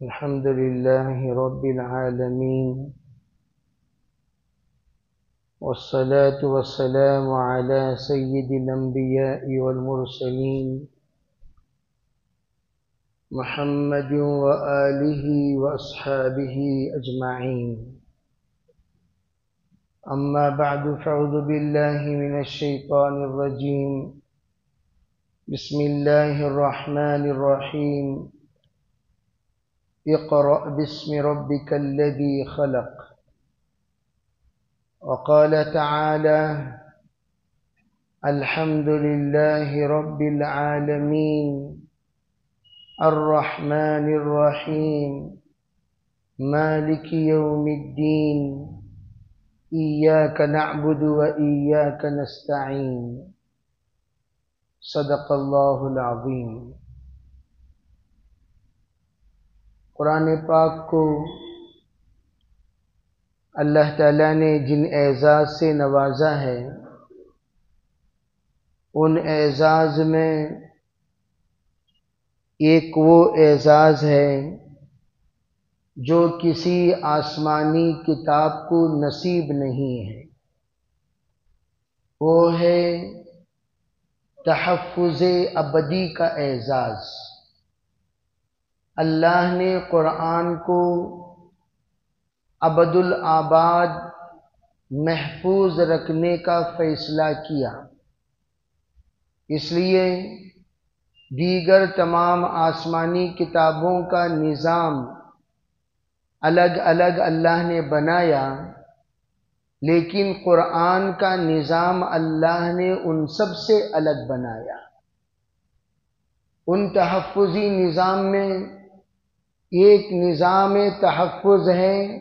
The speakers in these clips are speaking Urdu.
الحمد لله رب العالمين، والصلاة والسلام على سيد الأنبياء والمرسلين محمد وآله وأصحابه أجمعين. أما بعد، فأعوذ بالله من الشيطان الرجيم. بسم الله الرحمن الرحيم. اقرأ باسم ربك الذي خلق. وقال تعالى: الحمد لله رب العالمين الرحمن الرحيم مالك يوم الدين إياك نعبد وإياك نستعين. صدق اللہ العظیم. قرآن پاک کو اللہ تعالیٰ نے جن اعزاز سے نوازا ہے، ان اعزاز میں ایک وہ اعزاز ہے جو کسی آسمانی کتاب کو نصیب نہیں ہے. وہ ہے تحفظ ابدی کا اعزاز. اللہ نے قرآن کو ابد الآباد محفوظ رکھنے کا فیصلہ کیا. اس لیے دیگر تمام آسمانی کتابوں کا نظام الگ الگ اللہ نے بنایا، لیکن قرآن کا نظام اللہ نے ان سب سے الگ بنایا. ان تحفظی نظام میں ایک نظام تحفظ ہے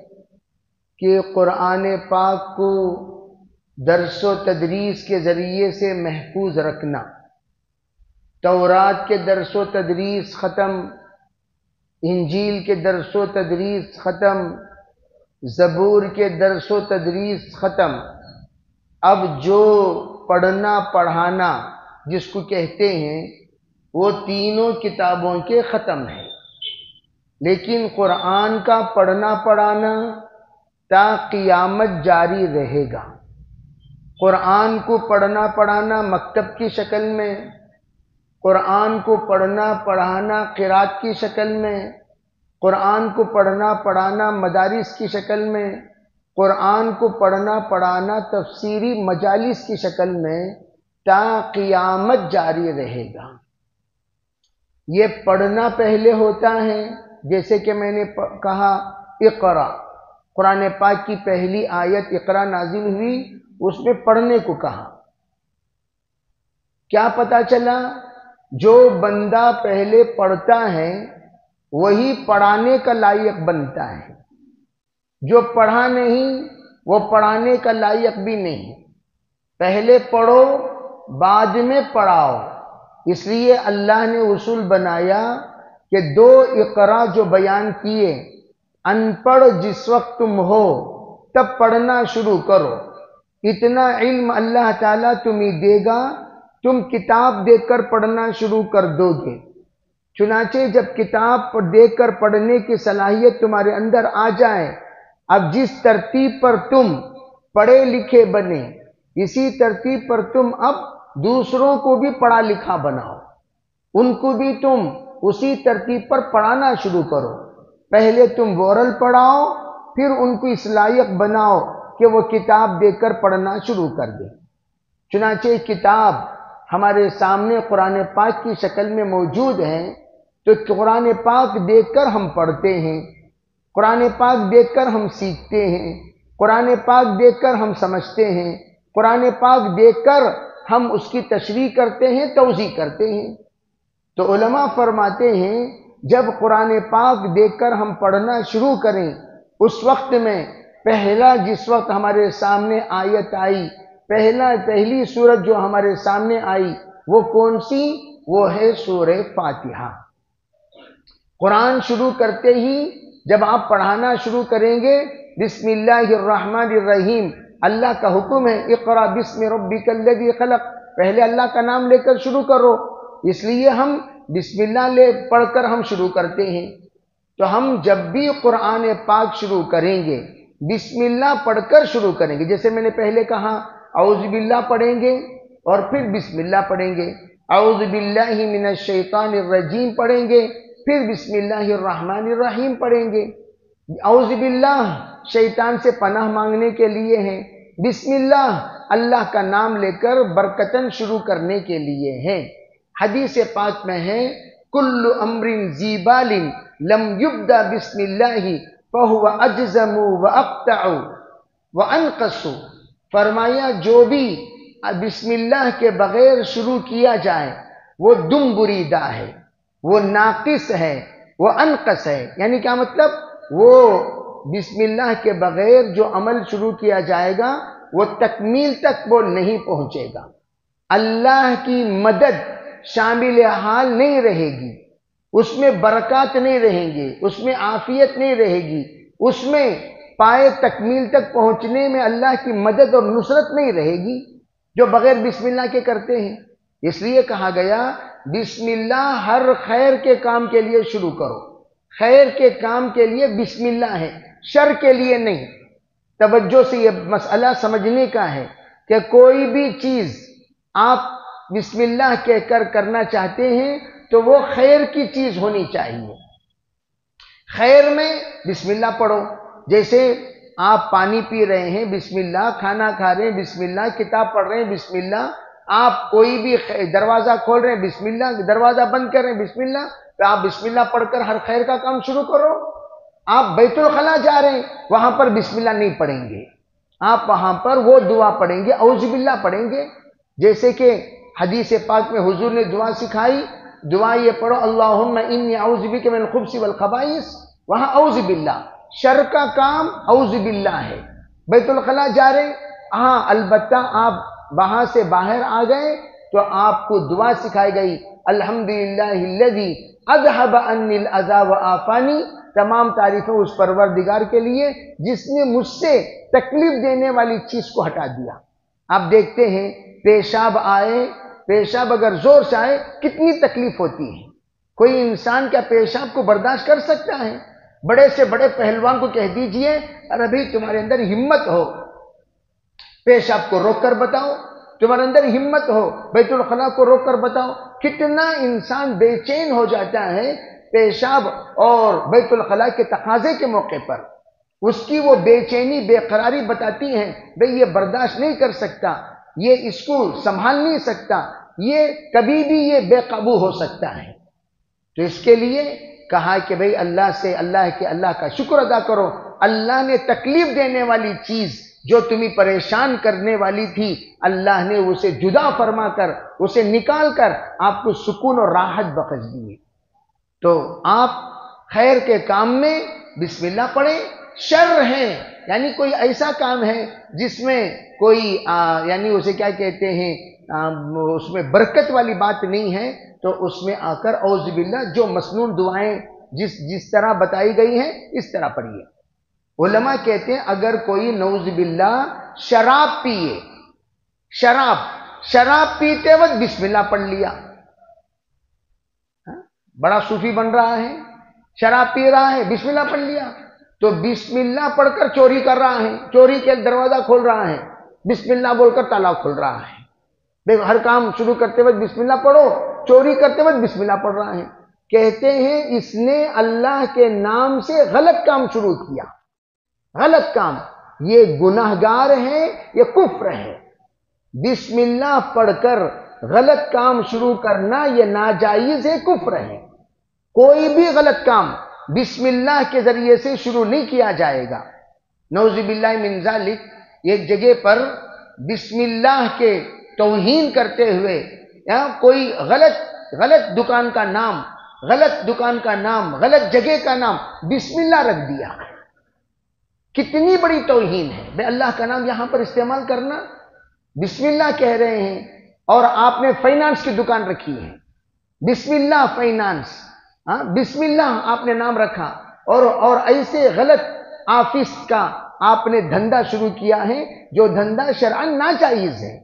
کہ قرآن پاک کو درس و تدریس کے ذریعے سے محفوظ رکھنا. تورات کے درس و تدریس ختم، انجیل کے درس و تدریس ختم، زبور کے درس و تدریس ختم. اب جو پڑھنا پڑھانا جس کو کہتے ہیں وہ تینوں کتابوں کے ختم ہیں، لیکن قرآن کا پڑھنا پڑھانا تا قیامت جاری رہے گا. قرآن کو پڑھنا پڑھانا مکتب کی شکل میں، قرآن کو پڑھنا پڑھانا قرات کی شکل میں، قرآن کو پڑھنا پڑھانا مدارس کی شکل میں، قرآن کو پڑھنا پڑھانا تفسیری مجالس کی شکل میں تا قیامت جاری رہے گا. یہ پڑھنا پہلے ہوتا ہے، جیسے کہ میں نے کہا اقرا، قرآن پاک کی پہلی آیت اقرا نازل ہوئی، اس میں پڑھنے کو کہا. کیا پتہ چلا؟ جو بندہ پہلے پڑھتا ہے وہی پڑھانے کا لائق بنتا ہے. جو پڑھا نہیں وہ پڑھانے کا لائق بھی نہیں. پہلے پڑھو بعد میں پڑھاؤ. اس لیے اللہ نے اصول بنایا کہ دو اقرا جو بیان کیے، ان پڑھ جس وقت تم ہو تب پڑھنا شروع کرو. اتنا علم اللہ تعالیٰ تمہیں دے گا، تم کتاب دیکھ کر پڑھنا شروع کر دو گے. چنانچہ جب کتاب دیکھ کر پڑھنے کی صلاحیت تمہارے اندر آ جائے، اب جس ترتیب پر تم پڑھے لکھے بنے، اسی ترتیب پر تم اب دوسروں کو بھی پڑھا لکھا بناؤ. ان کو بھی تم اسی ترتیب پر پڑھانا شروع کرو. پہلے تم وورل پڑھاؤ، پھر ان کو اس لائق بناؤ کہ وہ کتاب دیکھ کر پڑھنا شروع کر دیں. چنانچہ کتاب ہمارے سامنے قرآن پاک کی شکل میں موجود ہے، تو قرآن پاک دیکھ کر ہم پڑھتے ہیں، قرآن پاک دیکھ کر ہم سیکھتے ہیں، قرآن پاک دیکھ کر ہم سمجھتے ہیں، قرآن پاک دیکھ کر ہم اس کی تشریح کرتے ہیں، توضیح کرتے ہیں. تو علماء فرماتے ہیں جب قرآن پاک دیکھ کر ہم پڑھنا شروع کریں، اس وقت میں پہلا جس وقت ہمارے سامنے آیت آئی، پہلی سورت جو ہمارے سامنے آئی وہ کون سی؟ وہ ہے سورہ فاتحہ. قرآن شروع کرتے ہی جب آپ پڑھانا شروع کریں گے، بسم اللہ الرحمن الرحیم، اللہ کا حکم ہے اقرا بسم ربک الذی خلق، پہلے اللہ کا نام لے کر شروع کرو. اس لیے ہم بسم اللہ پڑھ کر ہم شروع کرتے ہیں. تو ہم جب بھی قرآن پاک شروع کریں گے بسم اللہ پڑھ کر شروع کریں گے. جیسے میں نے پہلے کہا اعوذ باللہ پڑھیں گے اور پھر بسم اللہ پڑھیں گے. اعوذ باللہ من الشیطان الرجیم پڑھیں گے پھر بسم اللہ الرحمن الرحیم پڑھیں گے. اعوذ باللہ شیطان سے پناہ مانگنے کے لیے ہے. بسم اللہ اللہ کا نام لے کر برکتن شروع کرنے کے لیے ہے. حدیث پاک میں ہے کل امر ذی بال لم یبدا بسم اللہ فہو اجزم واقطع وانقص. فرمایا جو بھی بسم اللہ کے بغیر شروع کیا جائے وہ دم بریدہ ہے، وہ ناقص ہے، وہ انقص ہے. یعنی کیا مطلب؟ وہ بسم اللہ کے بغیر جو عمل شروع کیا جائے گا وہ تکمیل تک وہ نہیں پہنچے گا. اللہ کی مدد شامل حال نہیں رہے گی، اس میں برکات نہیں رہیں گے، اس میں عافیت نہیں رہے گی، اس میں پائے تکمیل تک پہنچنے میں اللہ کی مدد اور نصرت نہیں رہے گی جو بغیر بسم اللہ کے کرتے ہیں. اس لیے کہا گیا بسم اللہ ہر خیر کے کام کے لیے شروع کرو. خیر کے کام کے لیے بسم اللہ ہے، شر کے لیے نہیں. توجہ سے یہ مسئلہ سمجھنے کا ہے کہ کوئی بھی چیز آپ بسم اللہ کہہ کر کرنا چاہتے ہیں تو وہ خیر کی چیز ہونی چاہیے. خیر میں بسم اللہ پڑھو. جیسے آپ پانی پی رہے ہیں بسم اللہ، کھانا کھا رہے ہیں بسم اللہ، کتاب پڑھ رہے ہیں بسم اللہ، آپ کوئی بھی دروازہ کھول رہے ہیں بسم اللہ، دروازہ بند کر رہے ہیں بسم اللہ، تو آپ بسم اللہ پڑھ کر ہر خیر کا کام شروع کرو. آپ بیت الخلا جا رہے ہیں وہاں پر بسم اللہ نہیں پڑھیں گے، آپ وہاں پر وہ دعا پڑھیں گے، اعوذ باللہ پڑھیں گے. جیسے کہ حدیث پاک میں حضور نے دعا سکھائی، دعا یہ پڑھو اللہم انی اعوذ بک من الخبث والخبائث. وہاں اعوذ باللہ، شر کا کام اعوذ باللہ ہے. بیت الخلا جا رہے، ہاں البتہ آپ وہاں سے باہر آ گئے تو آپ کو دعا سکھائی گئی الحمدللہ الذی اذھب عنی الاذی وعافانی. تمام تعریفیں اس پروردگار کے لیے جس نے مجھ سے تکلیف دینے والی چیز کو ہٹا دیا. آپ دیکھتے ہیں پیشاب آئے، پیشاب اگر زور سے آئے کتنی تکلیف ہوتی ہے. کوئی انسان کیا پیشاب کو برداشت کر سکتا ہے؟ بڑے سے بڑے پہلوان کو کہہ دیجئے ارے بھائی تمہارے اندر ہمت ہو پیشاب کو روک کر بتاؤ، تمہارے اندر ہمت ہو بیت الخلا کو روک کر بتاؤ. کتنا انسان بے چین ہو جاتا ہے پیشاب اور بیت الخلا کے تقاضے کے موقع پر. اس کی وہ بے چینی بے قراری بتاتی ہیں بھئی یہ برداشت نہیں کر سکتا، یہ اس کو سنبھال نہیں سکتا، یہ کبھی بھی یہ بے قابو ہو سکتا ہے. تو اس کے لیے کہا کہ بھئی اللہ کا شکر ادا کرو. اللہ نے تکلیف دینے والی چیز جو تمہیں پریشان کرنے والی تھی اللہ نے اسے جدا فرما کر اسے نکال کر آپ کو سکون اور راحت بخش دی. تو آپ خیر کے کام میں بسم اللہ پڑھیں. شر ہے یعنی کوئی ایسا کام ہے جس میں کوئی یعنی اسے کیا کہتے ہیں اس میں برکت والی بات نہیں ہے تو اس میں آ کر اعوذ باللہ جو مسنون دعائیں جس طرح بتائی گئی ہیں اس طرح پڑھیے. علماء کہتے ہیں اگر کوئی نعوذ باللہ شراب پیے، شراب پیتے وقت بسم اللہ پڑھ لیا، بڑا صوفی بن رہا ہے، شراب پی رہا ہے بسم اللہ پڑھ لیا، تو بسم اللہ پڑھ کر چوری کر رہا ہے، چوری کے دروازہ کھول رہا ہے، بسم اللہ بول کر تالا کھول رہا ہے. ہر کام شروع کرتے وقت بسم اللہ پڑھو، چوری کرتے وقت بسم اللہ پڑھ رہا ہے. کہتے ہیں اس نے اللہ کے نام سے غلط کام شروع کیا. غلط کام، یہ گناہگار ہے، یہ کفر ہے. بسم اللہ پڑھ کر غلط کام شروع کرنا یہ ناجائز ہے، کفر ہے. کوئی بھی غلط کام بسم اللہ کے ذریعے سے شروع نہیں کیا جائے گا. نعوذ باللہ من ذالک ایک جگہ پر بسم اللہ کے توہین کرتے ہوئے کوئی غلط دکان کا نام، غلط جگہ کا نام بسم اللہ رکھ دیا. کتنی بڑی توہین ہے بے اللہ کا نام یہاں پر استعمال کرنا. بسم اللہ کہہ رہے ہیں اور آپ نے فائنانس کی دکان رکھی ہے، بسم اللہ فائنانس، بسم اللہ آپ نے نام رکھا اور ایسے غلط آفس کا آپ نے دھندا شروع کیا ہے جو دھندا شرعاً ناجائز ہے،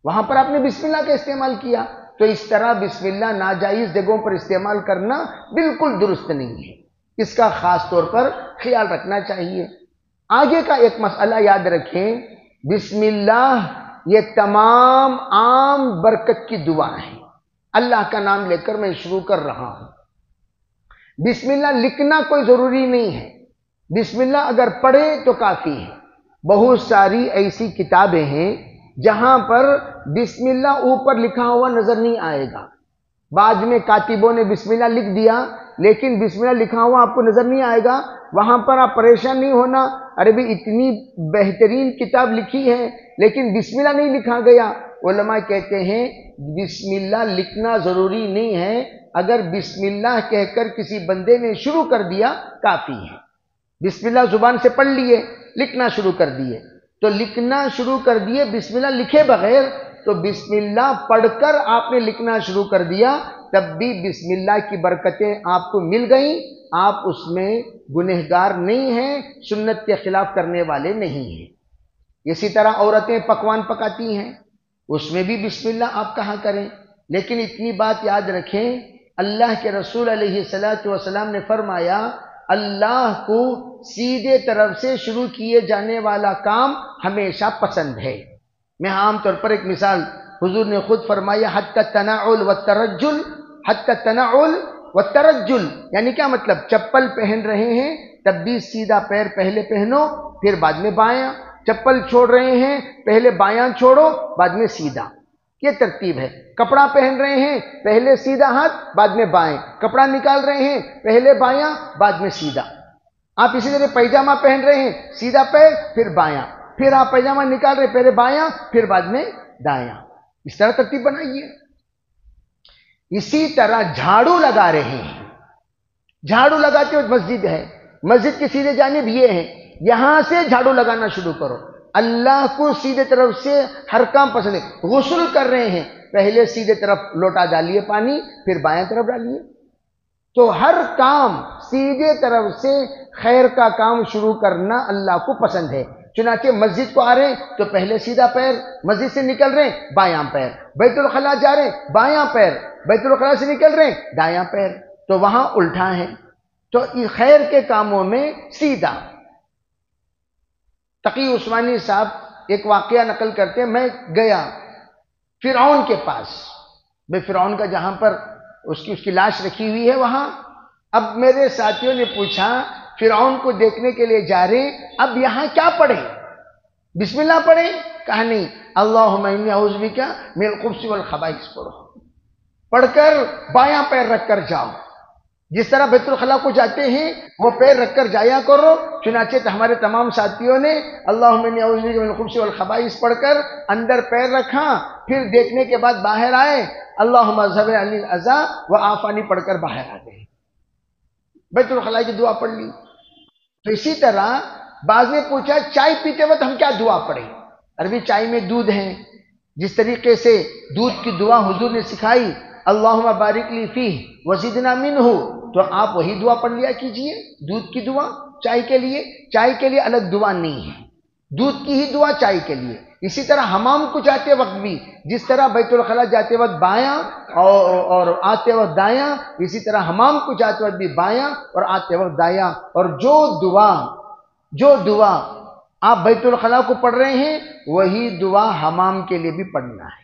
وہاں پر آپ نے بسم اللہ کا استعمال کیا. تو اس طرح بسم اللہ ناجائز جگہوں پر استعمال کرنا بالکل درست نہیں ہے. اس کا خاص طور پر خیال رکھنا چاہیے۔ آگے کا ایک مسئلہ یاد رکھیں، بسم اللہ یہ تمام عام برکت کی دعا ہے۔ اللہ کا نام لے کر میں شروع کر رہا ہوں۔ بسم اللہ لکھنا کوئی ضروری نہیں ہے، بسم اللہ اگر پڑھے تو کافی ہے۔ بہت ساری ایسی کتابیں ہیں جہاں پر بسم اللہ اوپر لکھا ہوا نظر نہیں آئے گا۔ بعد میں کاتبوں نے بسم اللہ لکھ دیا، لیکن بسم اللہ لکھا ہوا آپ کو نظر نہیں آئے گا۔ وہاں پر آپ پریشان نہیں ہونا، ارے بھی اتنی بہترین کتاب لکھی ہے لیکن بسم اللہ نہیں لکھا گیا۔ علماء کہتے ہیں بسم اللہ لکھنا ضروری نہیں ہے، اگر بسم اللہ کہہ کر کسی بندے نے شروع کر دیا کافی ہے۔ بسم اللہ زبان سے پڑھ لیے، لکھنا شروع کر دیے، تو لکھنا شروع کر دیے بسم اللہ لکھے بغیر، تو بسم اللہ پڑھ کر آپ نے لکھنا شروع کر دیا، تب بھی بسم اللہ کی برکتیں آپ کو مل گئیں، آپ اس میں گنہگار نہیں ہیں، سنت کے خلاف کرنے والے نہیں ہیں۔ اسی طرح عورتیں پکوان پکاتی ہیں، اس میں بھی بسم اللہ آپ کہا کریں، لیکن اتنی بات یاد رکھیں، اللہ کے رسول علیہ السلام نے فرمایا اللہ کو سیدھے طرف سے شروع کیے جانے والا کام ہمیشہ پسند ہے۔ میں عام طور پر ایک مثال، حضور نے خود فرمایا حتی التنعل والترجل، حتی التنعل والترجل، یعنی کیا مطلب؟ چپل پہن رہے ہیں تب بھی سیدھا پیر پہلے پہنو پھر بعد میں بایاں، چپل چھوڑ رہے ہیں پہلے بایاں چھوڑو بعد میں سیدھا، یہ ترتیب ہے۔ کپڑا پہن رہے ہیں پہلے سیدھا ہاتھ بعد میں بائیں، کپڑا نکال رہے ہیں پہلے بایاں بعد میں سیدھا۔ آپ اسی طرح پیجامہ پہن رہے ہیں سیدھا پیر پھر بایاں، پھر آپ پیجامہ نکال رہے ہیں پہلے بایاں پھر بعد میں دایاں، اس طرح ترتیب بنائیے۔ اسی طرح جھاڑو لگا رہے ہیں، جھاڑو لگاتے وقت مسجد ہے، مسجد کی سیدھے جانب یہ ہے، یہاں سے جھاڑو لگانا شروع کرو۔ اللہ کو سیدھے طرف سے ہر کام پسند ہے۔ غسل کر رہے ہیں پہلے سیدھے طرف لوٹا ڈالیے پانی پھر بائیں طرف ڈالیے، تو ہر کام سیدھے طرف سے خیر کا کام شروع کرنا اللہ کو پسند ہے۔ چنانچہ مسجد کو آ رہے ہیں تو پہلے سیدھا پیر، مسجد سے نکل رہے ہیں بایاں پیر، بیت الخلاء جا رہے ہیں بایاں پیر، بیت الخلاء سے نکل رہے ہیں دایاں پیر، تو وہاں الٹا ہے۔ تو خیر کے کاموں میں سیدھا۔ تقی عثمانی صاحب ایک واقعہ نقل کرتے ہیں، میں گیا فرعون کے پاس، میں فرعون کا جہاں پر اس کی لاش رکھی ہوئی ہے وہاں، اب میرے ساتھیوں نے پوچھا فرعون کو دیکھنے کے لیے جا رہے ہیں، اب یہاں کیا پڑھیں؟ بسم اللہ پڑھیں؟ کہا نہیں، اللہم انی اعوذ بک من الخبث والخبائث پڑھو، پڑھ کر بایاں پیر رکھ کر جاؤ، جس طرح بیت الخلاء کو جاتے ہیں وہ پیر رکھ کر جایا کرو۔ چنانچہ ہمارے تمام ساتھیوں نے اللہم انی اعوذ بک من الخبث والخبائث پڑھ کر اندر پیر رکھا، پھر دیکھنے کے بعد باہر آئے، اللہم اذھب عنی الاذی وعافانی پڑھ کر باہر آ گئے، بیت الخلاء کی دعا پڑھ لی۔ تو اسی طرح بعض نے پوچھا چائے پیتے وقت ہم کیا دعا پڑھیں؟ عربی چائے میں دودھ ہے، جس طریقے سے دودھ کی دعا حضور نے سکھائی اللہم بارک لی فیہ وزدنا منہ، تو آپ وہی دعا پڑھ لیا کیجئے، دودھ کی دعا چائے کے لیے، چائے کے لیے الگ دعا نہیں ہے، دودھ کی ہی دعا چائے کے لیے۔ اسی طرح حمام کو جاتے وقت بھی جس طرح بیت الخلاء جاتے وقت بایاں اور آتے وقت دایاں، اسی طرح حمام کو جاتے وقت بھی بایاں اور آتے وقت دایاں، اور جو دعا آپ بیت الخلاء کو پڑھ رہے ہیں وہی دعا حمام کے لیے بھی پڑھنا ہے،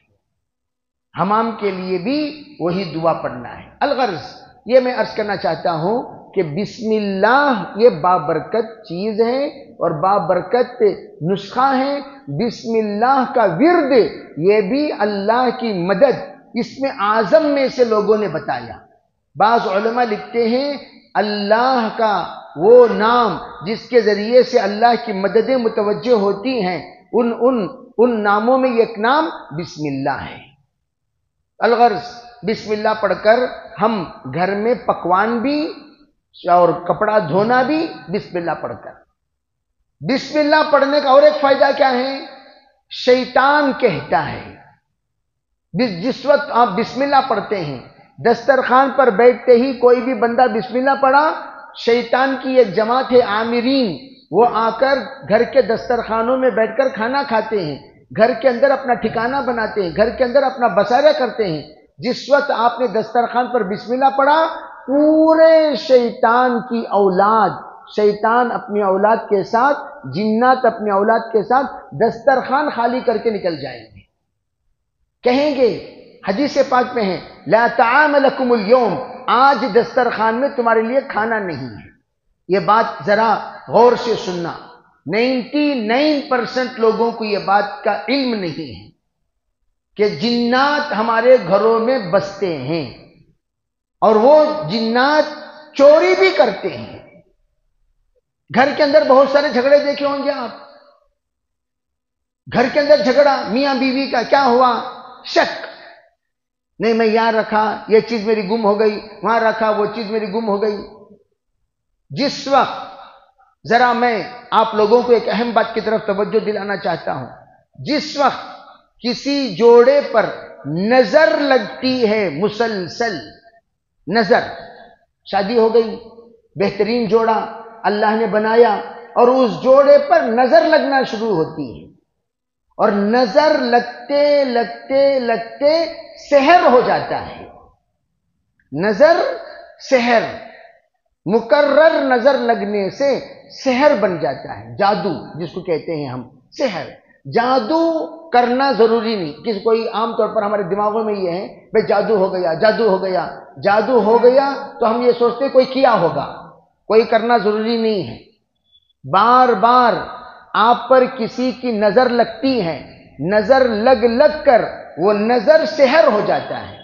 حمام کے لیے بھی وہی دعا پڑھنا ہے۔ الغرض یہ میں عرض کرنا چاہتا ہوں کہ بسم اللہ یہ بابرکت چیز ہے اور بابرکت نسخہ ہے۔ بسم اللہ کا ورد یہ بھی اللہ کی مدد، اس میں اعظم میں سے لوگوں نے بتایا۔ بعض علماء لکھتے ہیں اللہ کا وہ نام جس کے ذریعے سے اللہ کی مددیں متوجہ ہوتی ہیں، ان ناموں میں ایک نام بسم اللہ ہے۔ الغرض بسم اللہ پڑھ کر ہم گھر میں پکوان بھی اور کپڑا دھونا بھی بسم اللہ پڑھ کر۔ بسم اللہ پڑھنے کا اور ایک فائدہ کیا ہے؟ شیطان کہتا ہے جس وقت آپ بسم اللہ پڑھتے ہیں، دسترخوان پر بیٹھتے ہی کوئی بھی بندہ بسم اللہ پڑھا، شیطان کی ایک جماعت ہے عامرین، وہ آ کر گھر کے دسترخوانوں میں بیٹھ کر کھانا کھاتے ہیں، گھر کے اندر اپنا ٹھکانہ بناتے ہیں، گھر کے اندر اپنا بسارہ کرتے ہیں۔ جس وقت آپ نے دسترخوان پر بسم اللہ پڑھا، پورے شیطان کی اولاد، شیطان اپنی اولاد کے ساتھ، جنات اپنی اولاد کے ساتھ دسترخوان خالی کر کے نکل جائیں گے، کہیں گے، حدیث پاک میں ہے، لا طعام لکم اليوم، آج دسترخوان میں تمہارے لیے کھانا نہیں ہے۔ یہ بات ذرا غور سے سننا، 99% لوگوں کو یہ بات کا علم نہیں ہے کہ جنات ہمارے گھروں میں بستے ہیں، اور وہ جنات چوری بھی کرتے ہیں۔ گھر کے اندر بہت سارے جھگڑے دیکھے ہوں گے آپ، گھر کے اندر جھگڑا میاں بیوی کا، کیا ہوا؟ شک، نہیں میں یہاں رکھا یہ چیز میری گم ہو گئی، وہاں رکھا وہ چیز میری گم ہو گئی۔ جس وقت، ذرا میں آپ لوگوں کو ایک اہم بات کی طرف توجہ دلانا چاہتا ہوں، جس وقت کسی جوڑے پر نظر لگتی ہے، مسلسل نظر، شادی ہو گئی، بہترین جوڑا اللہ نے بنایا، اور اس جوڑے پر نظر لگنا شروع ہوتی ہے، اور نظر لگتے لگتے لگتے سحر ہو جاتا ہے۔ نظر سحر، مکرر نظر لگنے سے سحر بن جاتا ہے، جادو جس کو کہتے ہیں ہم، سحر۔ جادو کرنا ضروری نہیں، کسی کوئی عام طور پر ہمارے دماغوں میں یہ ہے بھئی جادو ہو گیا، جادو ہو گیا، جادو ہو گیا تو ہم یہ سوچتے کوئی کیا ہوگا، کوئی کرنا ضروری نہیں ہے۔ بار بار آپ پر کسی کی نظر لگتی ہے، نظر لگ لگ کر وہ نظر سحر ہو جاتا ہے،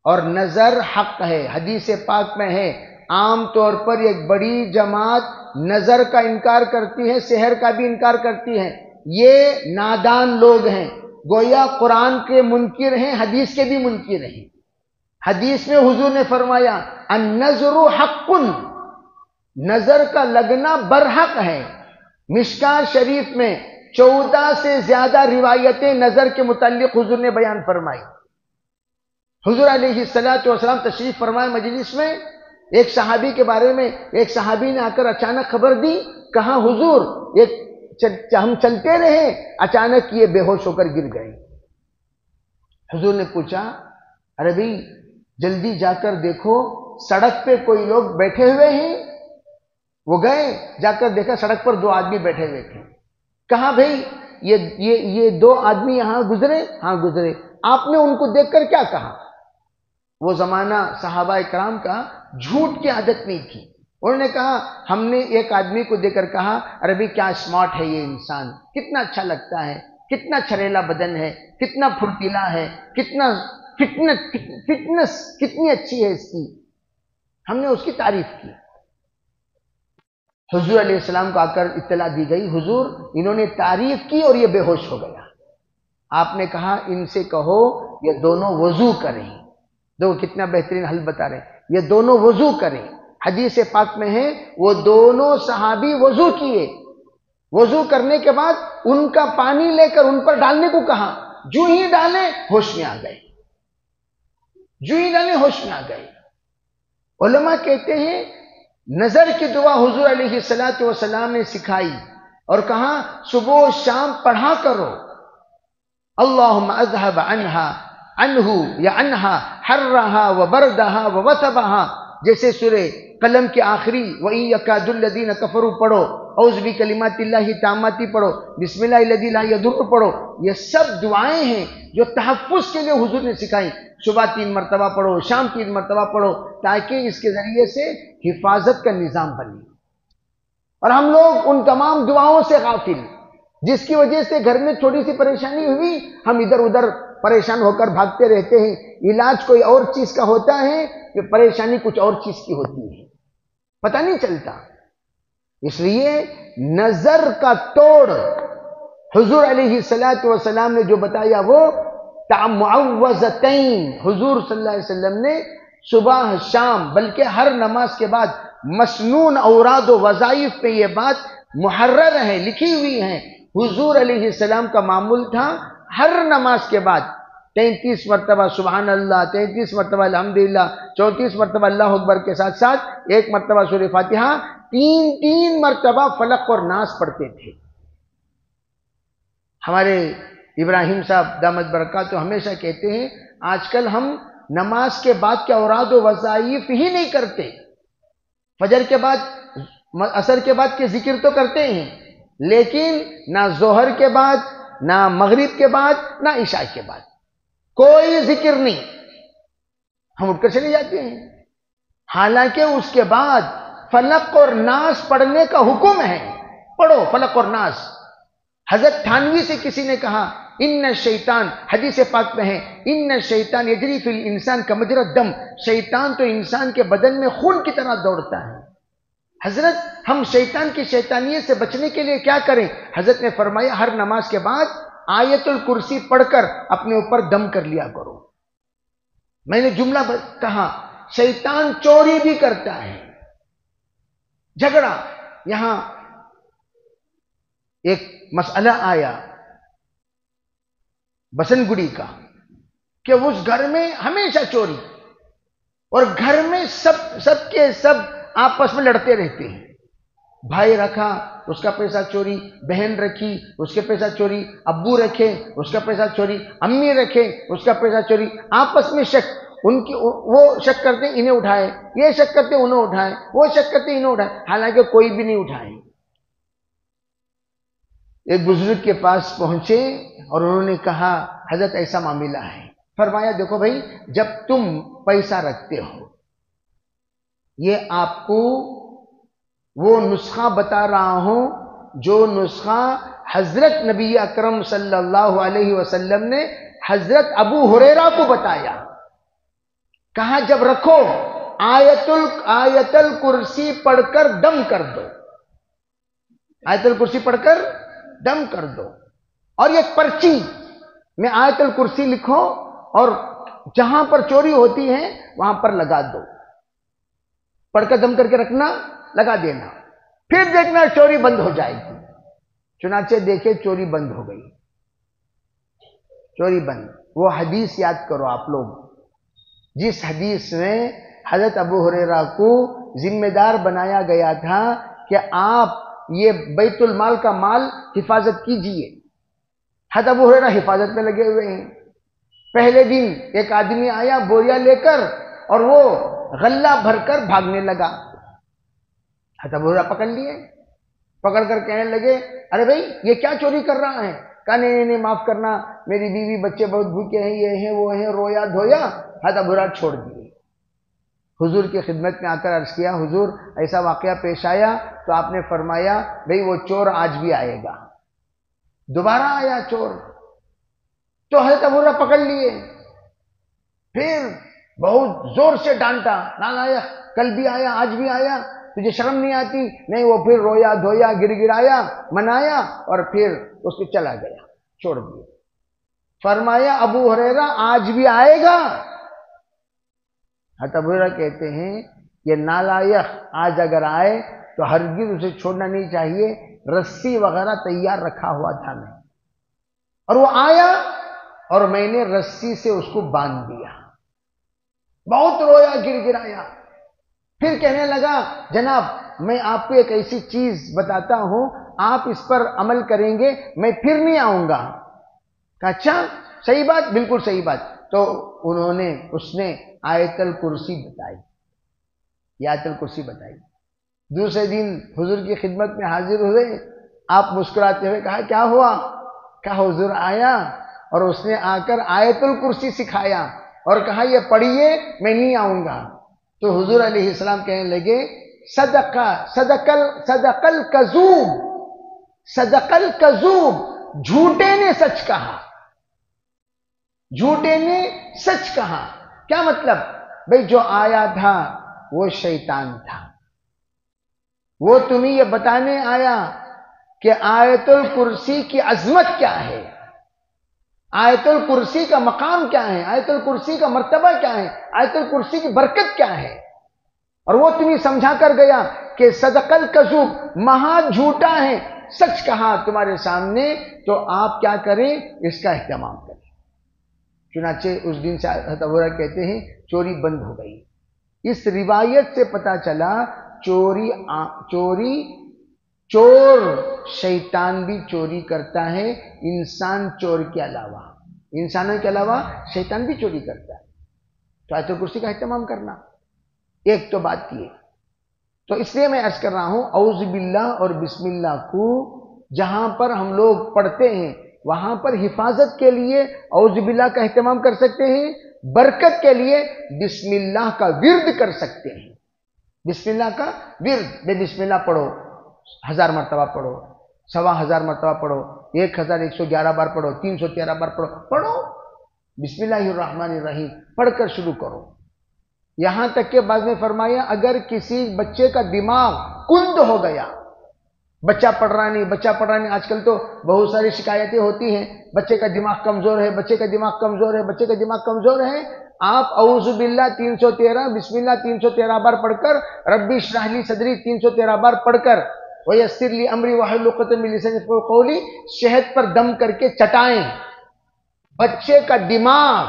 اور نظر حق ہے، حدیث پاک میں ہے، عام طور پر ایک بڑی جماعت نظر کا انکار کرتی ہے، سحر کا بھی انکار کرتی ہے، یہ نادان لوگ ہیں، گویا قرآن کے منکر ہیں، حدیث کے بھی منکر ہیں۔ حدیث میں حضور نے فرمایا النظر حق، نظر کا لگنا برحق ہے۔ مشکاۃ شریف میں 14 سے زیادہ روایتیں نظر کے متعلق حضور نے بیان فرمائی۔ حضور علیہ السلام تشریف فرمائے مجلس میں، ایک صحابی کے بارے میں ایک صحابی نے آ کر اچانک خبر دی، کہا حضور ہم چلتے رہے، اچانک یہ بے ہوش ہو کر گر گئے۔ حضور نے پوچھا، ارے بھائی جلدی جا کر دیکھو سڑک پہ کوئی لوگ بیٹھے ہوئے ہیں؟ وہ گئے، جا کر دیکھا سڑک پر 2 آدمی بیٹھے ہوئے تھے۔ کہا بھائی یہ 2 آدمی یہاں گزرے؟ ہاں گزرے۔ آپ نے ان کو دیکھ کر کیا کہا؟ وہ زمانہ صحابہ کرام کا جھوٹ کی عادت نہیں تھی، انہوں نے کہا ہم نے ایک آدمی کو دیکھ کر کہا ارے بھائی کیا اسمارٹ ہے یہ انسان، کتنا اچھا لگتا ہے، کتنا چھریلا بدن ہے، کتنا پھرتیلا ہے، کتنا فٹنس کتنی اچھی ہے اس کی، ہم نے اس کی تعریف کی۔ حضور علیہ السلام کو آ کر اطلاع دی گئی، حضور انہوں نے تعریف کی اور یہ بے ہوش ہو گیا۔ آپ نے کہا ان سے کہو یہ دونوں وضو کریں۔ دیکھو کتنا بہترین حل بتا رہے ہیں، یہ دونوں وضو کریں۔ حدیث پاک میں ہے وہ دونوں صحابی وضو کیے، وضو کرنے کے بعد ان کا پانی لے کر ان پر ڈالنے کو کہا، جو ہی ڈالے ہوش میں آ گئے، جو ہی ڈالے ہوش میں آ گئے۔ علماء کہتے ہیں نظر کی دعا حضور علیہ السلام نے سکھائی اور کہا صبح و شام پڑھا کرو، اللہم اذہب عنہ یا عنہا حرہا وبردہا ووثبہا، جیسے سورہ قلم کے آخری وَإِن يَكَادُ الَّذِينَ كَفَرُوا پڑھو، اعوذ بِکلمات اللہ التامات پڑھو، بسم اللہ الذی لا یضر پڑھو، یہ سب دعائیں ہیں جو تحفظ کے لیے حضور نے سکھائیں۔ صبح 3 مرتبہ پڑھو، شام 3 مرتبہ پڑھو، تاکہ اس کے ذریعے سے حفاظت کا نظام بنے۔ اور ہم لوگ ان تمام دعاؤں سے غافل، جس کی وجہ سے گھر میں تھوڑی سی پریشانی ہوئی ہم ادھر ادھر پریشان ہو کر بھاگتے رہتے ہیں، علاج کوئی اور چیز کا ہوتا ہے کہ پریشانی کچھ اور چیز کی ہوتی ہے، پتہ نہیں چلتا۔ اس لیے نظر کا توڑ حضور علیہ السلام نے جو بتایا وہ معوذتین، حضور صلی اللہ علیہ وسلم نے صبح شام بلکہ ہر نماز کے بعد مسنون اوراد و وظائف پہ یہ بات محرر ہے، لکھی ہوئی ہے۔ حضور علیہ السلام کا معمول تھا ہر نماز کے بعد 33 مرتبہ سبحان اللہ، 33 مرتبہ الحمدللہ، 34 مرتبہ اللہ اکبر کے ساتھ ساتھ 1 مرتبہ سورہ فاتحہ، 3 مرتبہ فلق اور ناس پڑھتے تھے۔ ہمارے ابراہیم صاحب دامت برکاتہ ہمیشہ کہتے ہیں آج کل ہم نماز کے بعد کے اوراد و وظائف ہی نہیں کرتے. فجر کے بعد عصر کے بعد کے ذکر تو کرتے ہیں، لیکن نہ ظہر کے بعد، نہ مغرب کے بعد، نہ عشاء کے بعد کوئی ذکر نہیں. ہم اٹھ کر چلے جاتے ہیں، حالانکہ اس کے بعد فلق اور ناس پڑھنے کا حکم ہے. پڑھو فلق اور ناس. حضرت تھانوی سے کسی نے کہا ان شیطان، حدیث پاک میں ہے ان شیطان یجری فی الانسان کمجرى الدم، شیطان تو انسان کے بدن میں خون کی طرح دوڑتا ہے. حضرت ہم شیطان کی شیطانیت سے بچنے کے لیے کیا کریں؟ حضرت نے فرمایا ہر نماز کے بعد آیت الکرسی پڑھ کر اپنے اوپر دم کر لیا کرو. میں نے جملہ کہا شیطان چوری بھی کرتا ہے. جھگڑا، یہاں ایک مسئلہ آیا بسن گڑی کا کہ اس گھر میں ہمیشہ چوری، اور گھر میں سب کے سب آپس میں لڑتے رہتے ہیں. بھائی رکھا اس کا پیسہ چوری، بہن رکھی اس کے پیسہ چوری، ابو رکھے اس کا پیسہ چوری، امی رکھے اس کا پیسہ چوری. آپس میں شک، وہ شک کرتے انہیں اٹھائے، یہ شک کرتے انہیں اٹھائے، وہ شک کرتے انہیں اٹھائے، حالانکہ کوئی بھی نہیں اٹھائے. ایک بزرگ کے پاس پہنچے اور انہوں نے کہا حضرت ایسا معاملہ ہے. فرمایا دیکھو بھائی، جب تم پیسہ رکھتے ہو، یہ آپ کو وہ نسخہ بتا رہا ہوں جو نسخہ حضرت نبی اکرم صلی اللہ علیہ وسلم نے حضرت ابو ہریرہ کو بتایا. کہا جب رکھو آیت الکرسی پڑھ کر دم کر دو. آیت الکرسی پڑھ کر دم کر دو، اور ایک پرچی میں آیت الکرسی لکھو اور جہاں پر چوری ہوتی ہے وہاں پر لگا دو. پڑھ کر دم کر کے رکھنا، لگا دینا، پھر دیکھنا چوری بند ہو جائے گی. چنانچہ دیکھے چوری بند ہو گئی. چوری بند. وہ حدیث یاد کرو آپ لوگ، جس حدیث میں حضرت ابو ہریرہ کو ذمہ دار بنایا گیا تھا کہ آپ یہ بیت المال کا مال حفاظت کیجئے. حضرت ابو ہریرہ حفاظت میں لگے ہوئے ہیں. پہلے دن ایک آدمی آیا بوریا لے کر اور وہ غلہ بھر کر بھاگنے لگا. حضرت ابو ہریرہ پکڑ لیے، پکڑ کر کہنے لگے ارے بھائی یہ کیا چوری کر رہا ہے؟ کہا نہیں معاف کرنا، میری بیوی بچے بہت بھوکے ہیں، یہ ہیں وہ ہیں، رویا دھویا. حضرت ابو ہریرہ چھوڑ دیے. حضور کی خدمت میں آ کر عرض کیا حضور ایسا واقعہ پیش آیا، تو آپ نے فرمایا بھئی وہ چور آج بھی آئے گا. دوبارہ آیا چور، تو حضرت ابو ہریرہ پکڑ لیے. پھر بہت زور سے ڈانٹا، نالائق، کل بھی آیا آج بھی آیا، تجھے شرم نہیں آتی؟ نہیں. وہ پھر رویا دھویا، گر گرایا، منایا، اور پھر اس کو چلا گیا، چھوڑ دیا. فرمایا ابو ہریرہ آج بھی آئے گا. حضرت ابو ہریرہ کہتے ہیں یہ نالائق آج اگر آئے تو ہرگز اسے چھوڑنا نہیں چاہیے، رسی وغیرہ تیار رکھا ہوا تھا میں. اور وہ آیا اور میں نے رسی سے اس کو باندھ دیا. بہت رویا، گر گرایا. پھر کہنے لگا جناب میں آپ کو ایک ایسی چیز بتاتا ہوں، آپ اس پر عمل کریں گے میں پھر نہیں آؤں گا. کہا اچھا صحیح بات، بالکل صحیح بات. تو اس نے آیت الکرسی بتائی، یہ آیت الکرسی بتائی. دوسرے دن حضور کی خدمت میں حاضر ہوئے. آپ مسکراتے ہوئے کہا کیا ہوا؟ کہا حضور آیا اور اس نے آ کر آیت الکرسی سکھایا اور کہا یہ پڑھیے میں نہیں آؤں گا. تو حضور علیہ السلام کہنے لگے صدق الکذوب، جھوٹے نے سچ کہا، جھوٹے نے سچ کہا. کیا مطلب؟ بھئی جو آیا تھا وہ شیطان تھا، وہ تمہیں یہ بتانے آیا کہ آیت الکرسی کی عظمت کیا ہے، آیت الکرسی کا مقام کیا ہے، آیت الکرسی کا مرتبہ کیا ہے، آیت الکرسی کی برکت کیا ہے. اور وہ تمہیں سمجھا کر گیا کہ صدق الکذوب، مہا جھوٹا ہے، سچ کہا تمہارے سامنے. تو آپ کیا کریں؟ اس کا اہتمام کریں. چنانچہ اس دن سے حضرت ابو ہریرہ کہتے ہیں چوری بند ہو گئی. اس روایت سے پتا چلا چور شیطان بھی چوری کرتا ہے، انسان چور کے علاوہ، انسانوں کے علاوہ شیطان بھی چوری کرتا ہے. تو آیت الکرسی کا اہتمام کرنا، ایک تو بات یہ. تو اس لیے میں عرض کر رہا ہوں اعوذ باللہ اور بسم اللہ کو جہاں پر ہم لوگ پڑھتے ہیں وہاں پر حفاظت کے لیے اعوذ باللہ کا اہتمام کر سکتے ہیں، برکت کے لیے بسم اللہ کا ورد کر سکتے ہیں. بسم اللہ کا ورد، بے بسم اللہ پڑھو، 1000 مرتبہ پڑھو، 1500 مرتبہ پڑھو، 1111 بار پڑھو، 313 بار پڑھو. بسم اللہ الرحمن الرحیم پڑھ کر شروع کرو. یہاں تک کہ بعض نے فرمایا اگر کسی بچے کا دماغ کند ہو گیا، بچہ پڑھ رہا نہیں، آج کل تو بہت ساری شکایتیں ہوتی ہیں، بچے کا دماغ کمزور ہے، بچے کا دماغ کمزور ہے. آپ اعوذ باللہ 313، بسم اللہ 313 بار پڑھ کر، ربی اشرح لی صدری 313 بار پڑھ کر، ویسر لی امری واحلل عقدۃ من لسانی یفقهوا قولی شہد پر دم کر کے چٹائیں. بچے کا دماغ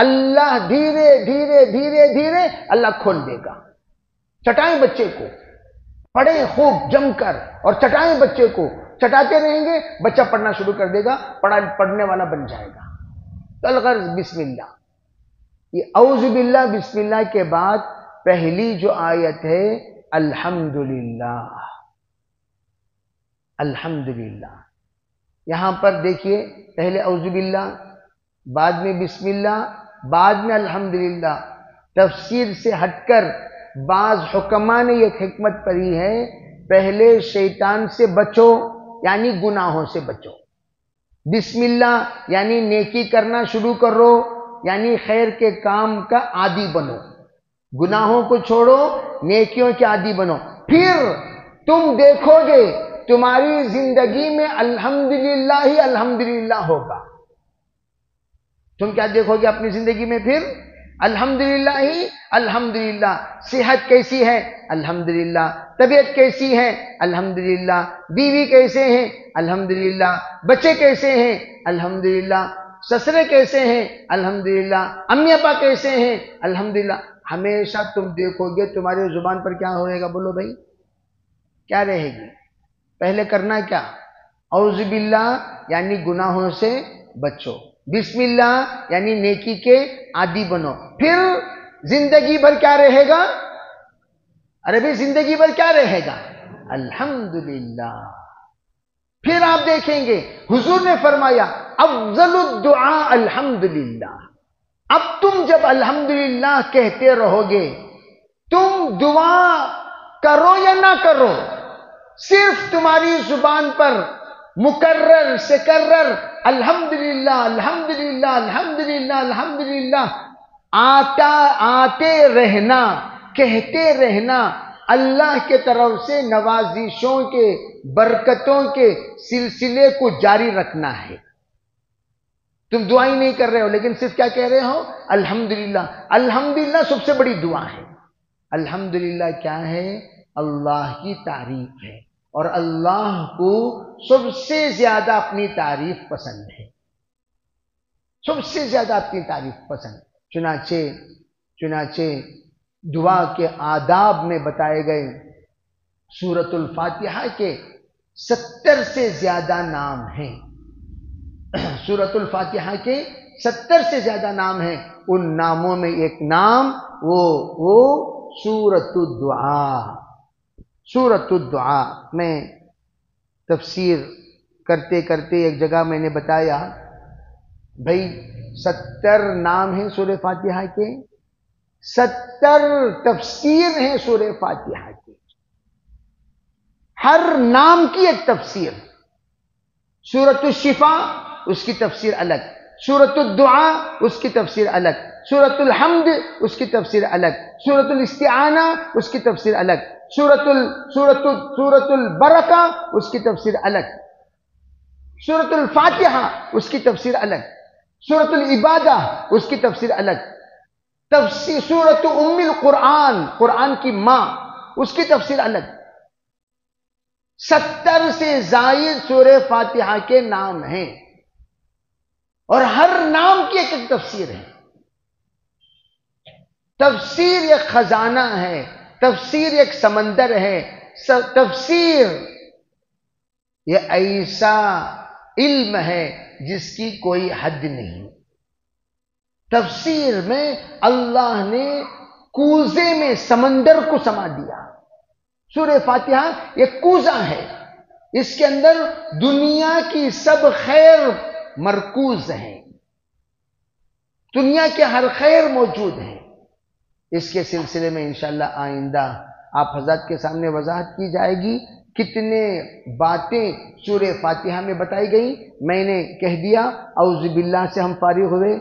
اللہ دھیرے دھیرے اللہ کھول دے گا. چٹائیں بچے کو، پڑھیں خوب جم کر اور چٹائیں بچے کو. چٹاتے رہیں گے بچہ پڑھنا شروع کر دے گا، پڑھنے والا بن جائے گا. تو الغرض بسم اللہ. یہ اعوذ باللہ بسم اللہ کے بعد پہلی جو آیت ہے الحمدللہ. الحمدللہ یہاں پر دیکھیے پہلے اعوذ باللہ، بعد میں بسم اللہ، بعد میں الحمدللہ. تفسیر سے ہٹ کر بعض حکماء نے یہ حکمت پڑھی ہے پہلے شیطان سے بچو یعنی گناہوں سے بچو. بسم اللہ یعنی نیکی کرنا شروع کرو یعنی خیر کے کام کا عادی بنو. گناہوں کو چھوڑو، نیکیوں کے عادی بنو. پھر تم دیکھو گے تمہاری زندگی میں الحمدللہ ہی الحمدللہ ہوگا. تم کیا دیکھو گے اپنی زندگی میں؟ پھر الحمدللہ ہی الحمدللہ. صحت کیسی ہے؟ الحمدللہ. طبیعت کیسی ہے؟ الحمدللہ. بیوی کیسے ہیں؟ الحمدللہ. بچے کیسے ہیں؟ الحمدللہ. سسرے کیسے ہیں؟ الحمدللہ. امی ابا کیسے ہیں؟ الحمدللہ. ہمیشہ تم دیکھو گے تمہاری زبان پر کیا ہوئے گا؟ بولو بھائی کیا رہے گی؟ پہلے کرنا کیا؟ اعوذ باللہ یعنی گناہوں سے بچو، بسم اللہ یعنی نیکی کے عادی بنو. پھر زندگی بھر کیا رہے گا؟ ارے بھائی زندگی بھر کیا رہے گا؟ الحمدللہ. پھر آپ دیکھیں گے حضور نے فرمایا افضل الدعاء الحمدللہ. اب تم جب الحمدللہ کہتے رہو گے، تم دعا کرو یا نہ کرو، صرف تمہاری زبان پر مکرر سے کرر الحمدللہ الحمدللہ الحمدللہ الحمدللہ آتے رہنا، کہتے رہنا، اللہ کے طرف سے نوازشوں کے، برکتوں کے سلسلے کو جاری رکھنا ہے. تم دعا ہی نہیں کر رہے ہو لیکن صرف کیا کہہ رہے ہو؟ الحمدللہ. الحمدللہ سب سے بڑی دعا ہے. الحمدللہ کیا ہے؟ اللہ کی تعریف ہے، اور اللہ کو سب سے زیادہ اپنی تعریف پسند ہے. سب سے زیادہ اپنی تعریف پسند. چنانچہ دعا کے آداب میں بتائے گئے سورۃ الفاتحہ کے 70 سے زیادہ نام ہیں. سورۃ الفاتحہ کے 70 سے زیادہ نام ہیں. ان ناموں میں ایک نام وہ سورۃ الدعاء. سورۃ الدعاء میں تفسیر کرتے کرتے ایک جگہ میں نے بتایا بھائی 70 نام ہیں سورہ فاتحہ کے، 70 تفسیر ہیں سورہ فاتحہ کے. ہر نام کی ایک تفسیر. سورۃ الشفاء اس کی تفسیر الگ، سورۃ الدعاء اس کی تفسیر الگ، سورۃ الحمد اس کی تفسیر الگ، سورۃ الاستعانہ اس کی تفسیر الگ، سورۃ البرکہ اس کی تفسیر الگ، سورۃ الفاتحہ اس کی تفسیر الگ، سورۃ العبادہ اس کی تفسیر الگ، تفسیر سورۃ ام القرآن قرآن کی ماں اس کی تفسیر الگ. 70 سے زائد سورہ فاتحہ کے نام ہیں اور ہر نام کی ایک ایک تفسیر ہے. تفسیر ایک خزانہ ہے، تفسیر ایک سمندر ہے. تفسیر یہ ایسا علم ہے جس کی کوئی حد نہیں. تفسیر میں اللہ نے کوزے میں سمندر کو سما دیا. سورہ فاتحہ ایک کوزہ ہے، اس کے اندر دنیا کی سب خیر مرکوز ہیں، دنیا کے ہر خیر موجود ہیں. اس کے سلسلے میں انشاءاللہ آئندہ آپ حضرات کے سامنے وضاحت کی جائے گی. کتنے باتیں سورہ فاتحہ میں بتائی گئی. میں نے کہہ دیا اعوذ باللہ سے ہم فارغ ہوئے،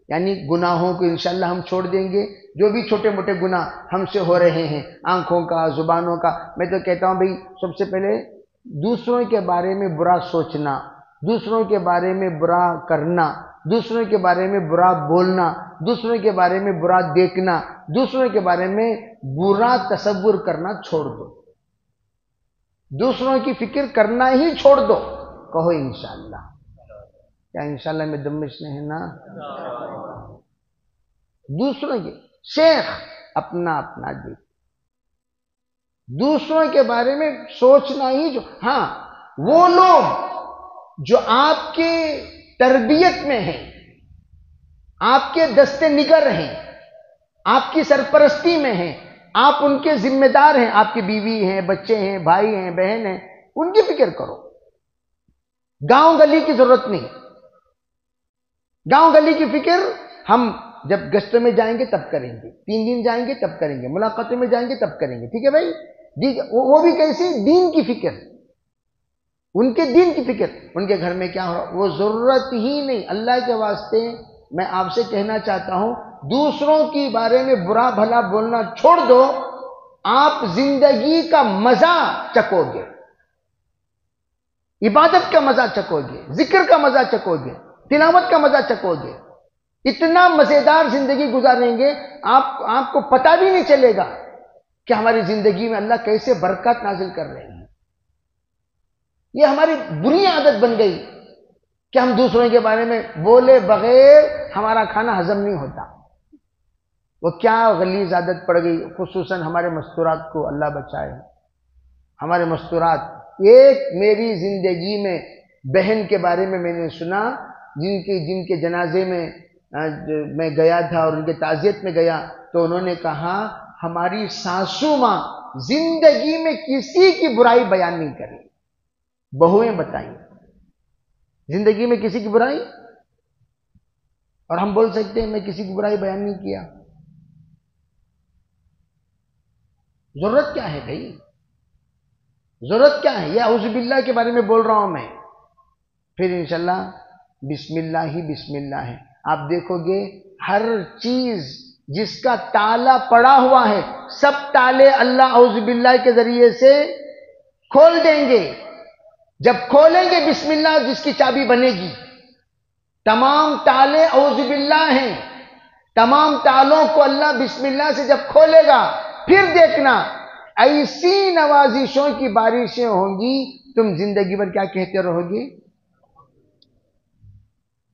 یعنی گناہوں کو انشاءاللہ ہم چھوڑ دیں گے. جو بھی چھوٹے موٹے گناہ ہم سے ہو رہے ہیں، آنکھوں کا، زبانوں کا، میں تو کہتا ہوں بھئی سب سے پہلے دوسروں کے بارے میں برا سوچنا، دوسروں کے بارے میں برا کرنا، دوسروں کے بارے میں برا بولنا، دوسروں کے بارے میں برا دیکھنا، دوسروں کے بارے میں برا تصور کرنا چھوڑ دو. دوسروں کی فکر کرنا ہی چھوڑ دو. کہو انشاءاللہ. کیا انشاءاللہ میں دمش نہیں ہے نا؟ دوسروں کے شیخ اپنا اپنا دیکھ، دوسروں کے بارے میں سوچنا ہی جو. ہاں وہ لوگ جو آپ کے تربیت میں ہیں، آپ کے دست نگر ہیں، آپ کی سرپرستی میں ہیں، آپ ان کے ذمہ دار ہیں، آپ کی بیوی ہیں، بچے ہیں، بھائی ہیں، بہن ہیں، ان کی فکر کرو. گاؤں گلی کی ضرورت نہیں. گاؤں گلی کی فکر ہم جب گشت میں جائیں گے تب کریں گے، 3 دن جائیں گے تب کریں گے، ملاقاتوں میں جائیں گے تب کریں گے. ٹھیک ہے بھائی؟ وہ بھی کیسی؟ دین کی فکر، ان کے دین کی فکر. ان کے گھر میں کیا ہو وہ ضرورت ہی نہیں. اللہ کے واسطے میں آپ سے کہنا چاہتا ہوں، دوسروں کی بارے میں برا بھلا بولنا چھوڑ دو. آپ زندگی کا مزہ چکو گے، عبادت کا مزہ چکو گے، ذکر کا مزہ چکو گے، تلاوت کا مزہ چکو گے. اتنا مزیدار زندگی گزاریں گے، آپ کو پتہ بھی نہیں چلے گا کہ ہماری زندگی میں اللہ کیسے برکات نازل کر رہے ہیں. یہ ہماری بری عادت بن گئی کہ ہم دوسروں کے بارے میں بولے بغیر ہمارا کھانا ہضم نہیں ہوتا. وہ کیا غلیظ عادت پڑ گئی، خصوصاً ہمارے مستورات کو اللہ بچائے. ہمارے مستورات، ایک میری زندگی میں بہن کے بارے میں نے سنا، جن کے جنازے میں گیا تھا اور ان کے تعزیت میں گیا، تو انہوں نے کہا ہماری ساسو ماں زندگی میں کسی کی برائی بیان نہیں کری. بہویں بتائیں زندگی میں کسی کی برائی، اور ہم بول سکتے ہیں میں کسی کی برائی بیان نہیں کیا. ضرورت کیا ہے بھائی؟ ضرورت کیا ہے؟ یہ اعوذ باللہ کے بارے میں بول رہا ہوں میں. پھر انشاءاللہ بسم اللہ ہی بسم اللہ ہے. آپ دیکھو گے ہر چیز جس کا تالا پڑا ہوا ہے، سب تالے اللہ اعوذ باللہ کے ذریعے سے کھول دیں گے. جب کھولیں گے بسم اللہ جس کی چابی بنے گی. تمام تالے اعوذ باللہ ہیں، تمام تالوں کو اللہ بسم اللہ سے جب کھولے گا، پھر دیکھنا ایسی نوازشوں کی بارشیں ہوں گی، تم زندگی بھر کیا کہتے رہو گے؟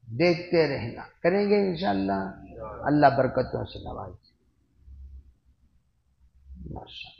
دیکھتے رہنا. کریں گے انشاءاللہ. اللہ برکتوں سے نوازے. ماشاءاللہ.